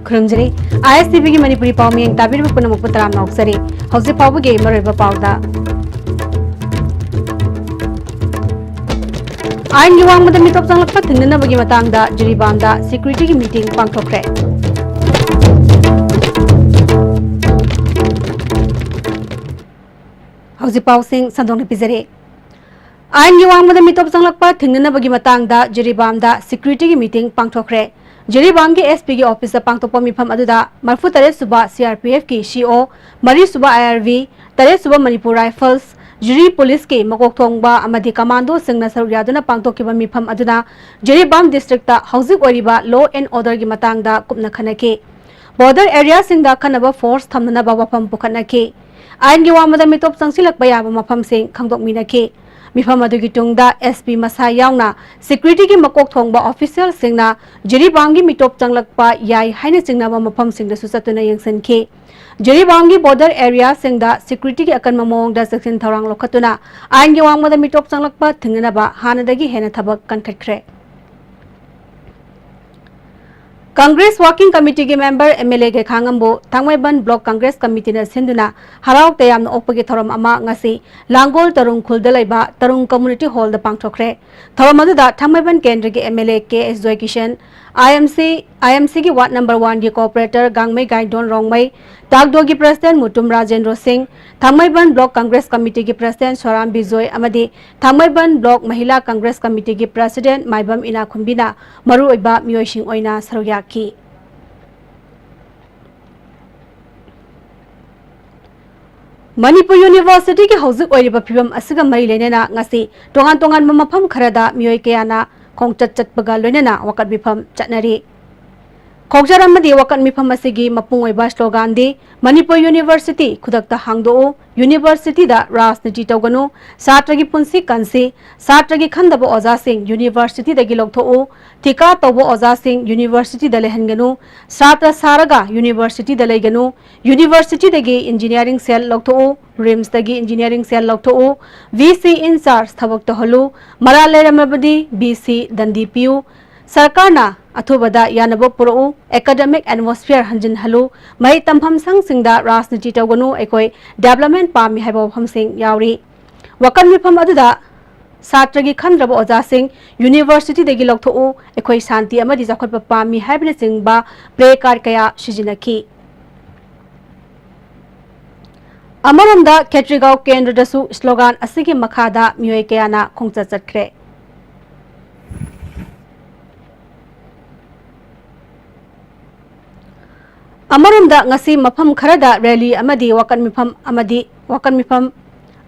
खुरुमजरी ISTV की मणिपुरी पाव में ताबीर पुनमुक तराम नौकसरी हौसे पाव के मरब पावदा आइन युवांग मदम मितोप संगलप थिंगनबगी मतंगदा जिरीबामदा सिक्योरिटी की मीटिंग पांगथोखरे हौसे पाव सिंह संदोंग पिजरे आइन युवांग मदम मितोप संगलप थिंगनबगी मतंगदा जिरीबामदा सिक्योरिटी की मीटिंग पांगथोखरे जिरीबाम के एसपी की ऑफिस पांगथोप मिफम अदुदा मरफु तरे सुबह CRPF की CO मरी सुबह IRV तरे सुबह मणिपुर राइफल्स जिरी पुलिस के मकोक थोंगबा अमदी कमांडो सिंगना सरुक यादुना पांगथोकिबा मिफम अदुदा जिरीबाम डिस्ट्रिक्ट हौजिक ओरिबा लॉ एंड ऑर्डर की मतंगदा कुपना खनके बॉर्डर एरिया सिंगदा खनबा फोर्स थमनबा वफम पुखनके आइन की वामदा मितोप संगसिलकबा याबा मफम सिंग खंगदोकमिनके मिफम अदुगी तुंगदा एसपी मसा यावना सिक्योरिटी की मकोक थोंगबा ऑफिशियल सिंगना जिरीबाम की मितोप चंगलकपा याई हाइने चिंगनाबा मफम सिंगदा सुचतुना यंगसनखे जिरीबाम की बॉर्डर एरिया सिंगदा सिक्योरिटी की अकन ममोंगदा सेक्शन थौरांग लोखतुना आइन की वामदा मितोप चंगलकपा थिंगनाबा हानदगी हेना थबक कनखटख्रे कांग्रेस वर्किंग कमिटी के मेंबर MLA के खांगम्बो थांगमैबन ब्लॉक कांग्रेस कमिटी ने सिंधुना हराव तयाम ओपगे थरम अमा ngasi लांगोल तरुंग खुलदा लैबा तरुंग कम्युनिटी हॉल दा पांगथोखरे थरम अदुदा थांगमैबन केंद्र के MLA KS Joy Kishan IMC की वार्ड नंबर 1 की कोऑपरेटर गांगमै गाइडोन रोंगमै तागदो की president Mutum Rajendra Singh Thangmeiband block Congress committee की प्रेसिडेंट सोराम बिजोय अमदी थांगमैबन ब्लॉक महिला कांग्रेस कमिटी की प्रेसिडेंट माइबम इनाखुंबिना मरुओइबा मियोइसिंग ओइना सरुयाकी मणिपुर यूनिवर्सिटी के हौजिक ओइरिबा फिबम असगा मरी लेनेना ngasi तोंगान तोंगान मफम खरदा मियोइ कयाना खोंगचत चतपगा लोइनेना वकत मिफम चटनरी खोंगचर अमदी वकत मिफम असिगी मपुंग ओइबा स्लोगान दे मणिपुर यूनिवर्सिटी खुदकता हांगदो यूनिवर्सिटी दा राजनीति तौगनु छात्र की पुंसी कंसी छात्र की खंदब ओजा सिंह यूनिवर्सिटी दगी लौथो थिका तौबो ओजा सिंह यूनिवर्सिटी दा लेहनगनु छात्र सारगा यूनिवर्सिटी दा लेगनु यूनिवर्सिटी दगी इंजीनियरिंग सेल लौथो रिम्स दगी इंजीनियरिंग सेल लौथो VC इंचार्ज थबक तहलु मरा लेरमबदी BC दंदी पियु सरकारना अथुबदा यानबो पुरो एकेडमिक एटमॉस्फेयर हंजिन हलु मई तमफम संग सिंगदा राजनीति तौगनु एकोय डेवलपमेंट पामी हाइबो फम सिंग यावरी वकन मिफम अदुदा छात्र की खंद्रब ओजा सिंह यूनिवर्सिटी दगी लौथो एकोय शांति अमदी जखोटप पामी हाइबने सिंगबा प्ले कार्ड कया सिजिनकी अमरमदा खेत्रीगांव केंद्र दसु स्लोगान असिगे मखादा मियोय कयाना खोंगचत चटख्रे अमरमदा ngasi मफम खरदा रैली अमदी वकन मिफम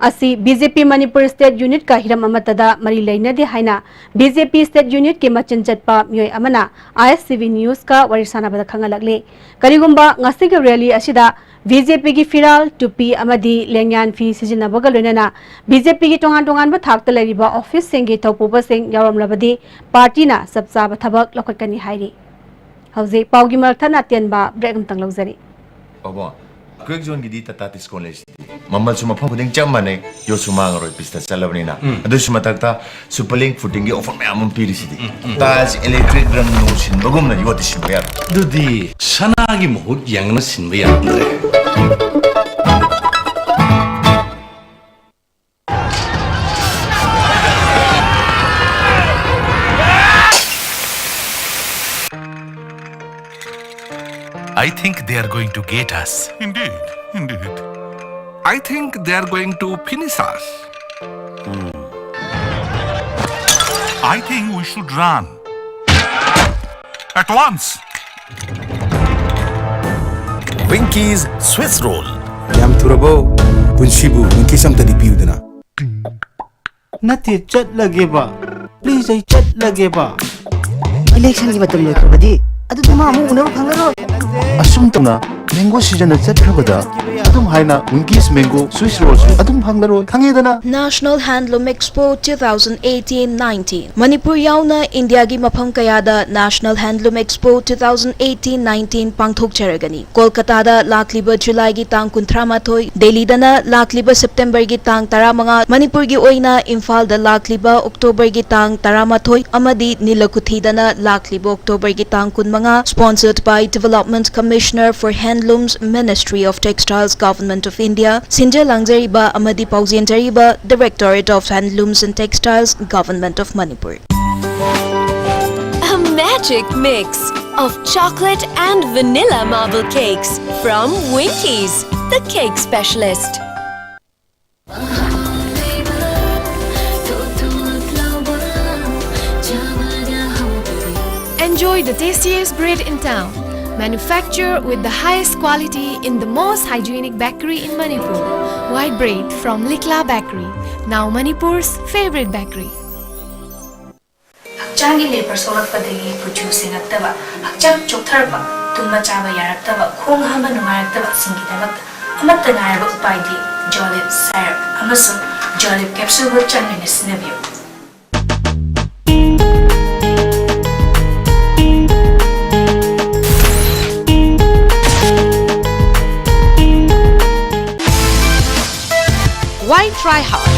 असी BJP मणिपुर स्टेट यूनिट का हिरम अमतदा मरी लेनदे हाइना BJP स्टेट यूनिट के मचिन चटपा मियोय अमना ISTV न्यूज का वरिसाना बदा खंगलगले करिगुंबा ngasi के रैली असिदा BJP की फिराल टुपी अमदी लेंयान फी सिजिनबगा लोइनना BJP की टोंगान टोंगान थाकता लेरिबा ऑफिस सिंह थौपुबा सिंह यावरमलबदी पार्टीना सबसाब थबक लखटकनी हाइरी हौजे पाउगी मरथना तेनबा ब्रेक अमतंग लौजरी बाबा क्विक जोन गिदी टाटा टिस कॉलेज मम्मल सुमा फंगुदिंग चम माने यो सुमांग रोय पिस्ता चलबनीना अदुस मतकता सुपरलिंक फुटिंग की ऑफर मैम पीरिसिदी ताज इलेक्ट्रिक रंग नो सिनबगुमना योति सिनबया दुदी सनागी मुहुत यांगना सिनबया अंदरे I think they are going to get us. Indeed, indeed. I think they are going to finish us. I think we should run. At once. Winky's Swiss roll. Yam turabo, punshibu, Winky samtadi piudana. Nati chat lage ba. Please I chat lage ba. Election ki matam loy badi. Adu tuma amu unang phangaro. Asum tamna, mango season at Chatrabada. Adum Haina, Winkies mango, Swiss rolls, Adum Hangaro, Kangedana. National Handloom Expo 2018-19 Manipur yauna India gi mafam kayada National Handloom Expo 2018-19 pangthok charagani. Kolkata da lakliba July gi tang 38, Delhi dana lakliba September gi tang 15, Manipur gi oina Imphal da lakliba October gi tang 18, amadi Nilakuthi dana lakliba October gi tang 15, sponsored by Development Commissioner for Handlooms, Ministry of Textiles, Government of India, Sinja Langjariba amadi Pauzianjariba, Directorate of Handlooms and Textiles, Government of Manipur. A magic mix of chocolate and vanilla marble cakes from Winkies, the cake specialist. Enjoy the tastiest bread in town. Manufactured with the highest quality in the most hygienic bakery in Manipur. White bread from Likla Bakery, now Manipur's favorite bakery. Hakchangi labor solakpadagi producing aktaba, hakchang choktarba, tumma chaba yaraktaba, khong hama nungaraktaba singidamakta, amatta nairaba upaidi, jolib syrup, amasung jolib capsule ho changmina sinabiyo. Why try hard?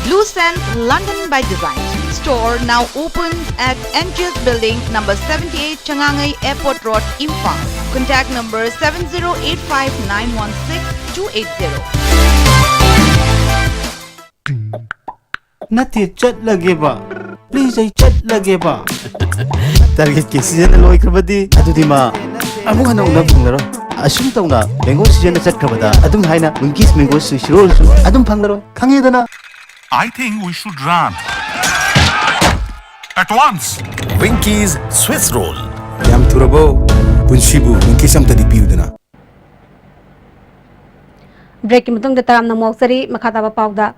Blue Sand London by Design store now open at NGS Building number 78 Changangai Airport Road, Imphal. Contact number 7085916280. Nati chat lagi ba? Please ay chat lagi ba? Target ke season aloy krabadi adu di ma amu hana unang panglaro asum tauna mango season chat krabada adum haina Winkies mango Swiss rolls adum panglaro kangedana. I think we should run. At once. Winkies Swiss roll. Yam Turabo, Punshibu, Winkies am tadi piudana. Break mutung da taram na moksari makata ba pauda.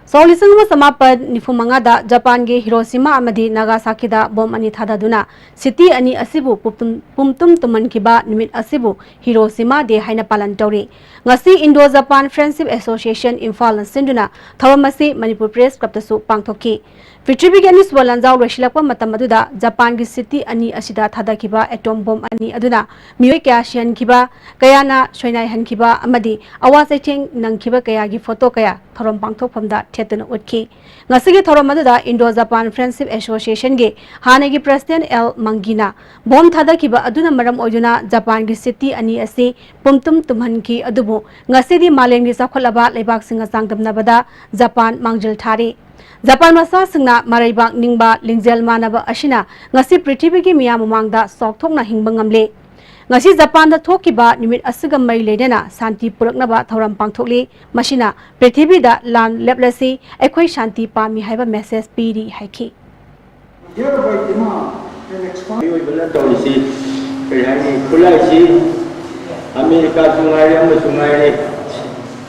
Solisang mo samapad ni Fumangada Japan ge Hiroshima amadi Nagasaki da bom ani thada duna city ani asibu pumtum tuman kiba nimit asibu Hiroshima de haina palan tori ngasi Indo Japan Friendship Association Imphal sinduna thawamasi Manipur Press Club ta su pangthoki Fitri ge ni swalanjaw roshilakwa matam aduda Japan gi city ani asida thada kiba atom bomb ani aduna mioi kya sian kiba kayana soinai han kiba amadi awase thing nang kiba kaya gi photo kaya thorom pangthok phamda thetuna utki ngasigi thorom aduda Indo Japan Friendship Association ge hanagi President L Mangina bom thada kiba aduna maram oiduna Japan gi city ani asi pumtum tumhan ki adubu ngasidi malengi sakholaba lebak singa sangdamnabada Japan mangjil thari Japan masa singna maraibak ningba lingjel manaba ashina ngasi prithvi gi miyam mangda sokthokna hingba ngamle ngasi Japan da thokiba nimit asugam mai ledena santi puraknaba thoram pangthokli mashina prithvi da lan leplasi ekhoi shanti pami haiba message piri haiki America sungai yang sungai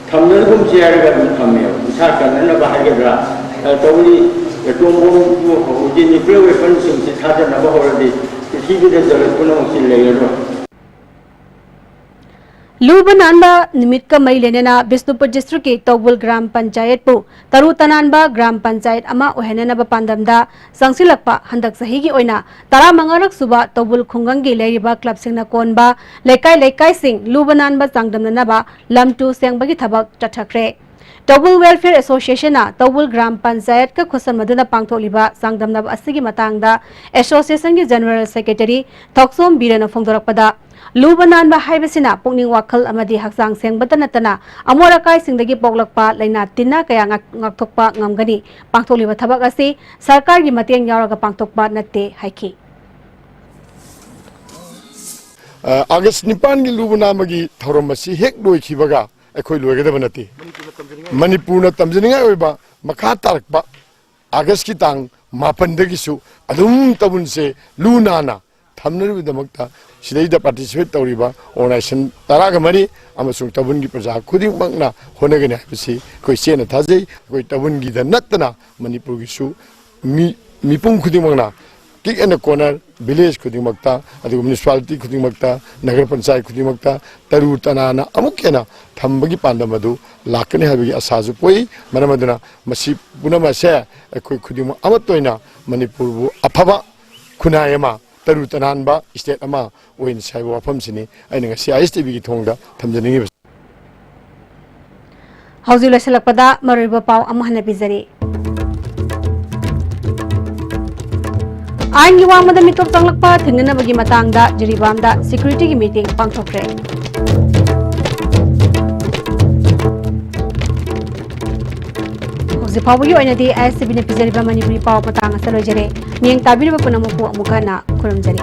thamner kum siarga thamme usa kanna bahagia tawli etombom jo uji nuclear weapons sim thada na bahoradi kibi de jalat kuno sin layero Lubananba nimit ka mai lenena Bisnupur district ke Tawbul Gram Panchayat pu Taru Tananba Gram Panchayat ama ohenena ba pandamda sangsilakpa handak sahi gi oina tara mangarak suba Tawbul khungang gi leriba club singna konba lekai sing Lubananba sangdamna ba lamtu sengba gi thabak chathakre Tawbul Welfare Association na Tawbul Gram Panchayat ka khosan maduna pangtholiba sangdamna ba asigi matangda association gi general secretary Thoksom Birana phongdorakpada Lubanan ba haibasina pungning wakal amadi haksang sengbata natana amorakai singdagi poglakpa laina tinna kaya ngakthokpa ngamgani pangtholiba thabak asi sarkar gi mateng yauraga pangthokpa natte haiki August nipan gi Lubanan gi thoromasi hek loikibaga ekhoi loigedaba nati Manipur na tamjininga oiba makha tarakpa August ki tang mapandagi su adum tabunse lunana thamnaru damakta Sidai participate tauriba organization taraga mari amasung tabun gi praja khuding bangna honagane bisi koi sena thajai koi tabun gi da natna Manipur gi su mipung khuding bangna kick and corner village khudimakta adu municipality khudimakta nagar panchayat khudimakta taru tanana amukena thambagi pandamadu lakane habigi asaju poi maramaduna masi punama se ekoi khudimu amatoina manipur bu afaba khunayama taru tananba state ama oin sai wafam sini aina CISTV gi thongda thamjani Hauzi loisalakpada mariba pau amahna bizari Ain gi wangmada mitok tanglakpa thingnana bagi matangda jiribamda security gi meeting pangthokre Hauzi pawgi oinadi SCB na bizari ba manipuri pau matanga salojare niang tabirba punamupu amukana kuramjari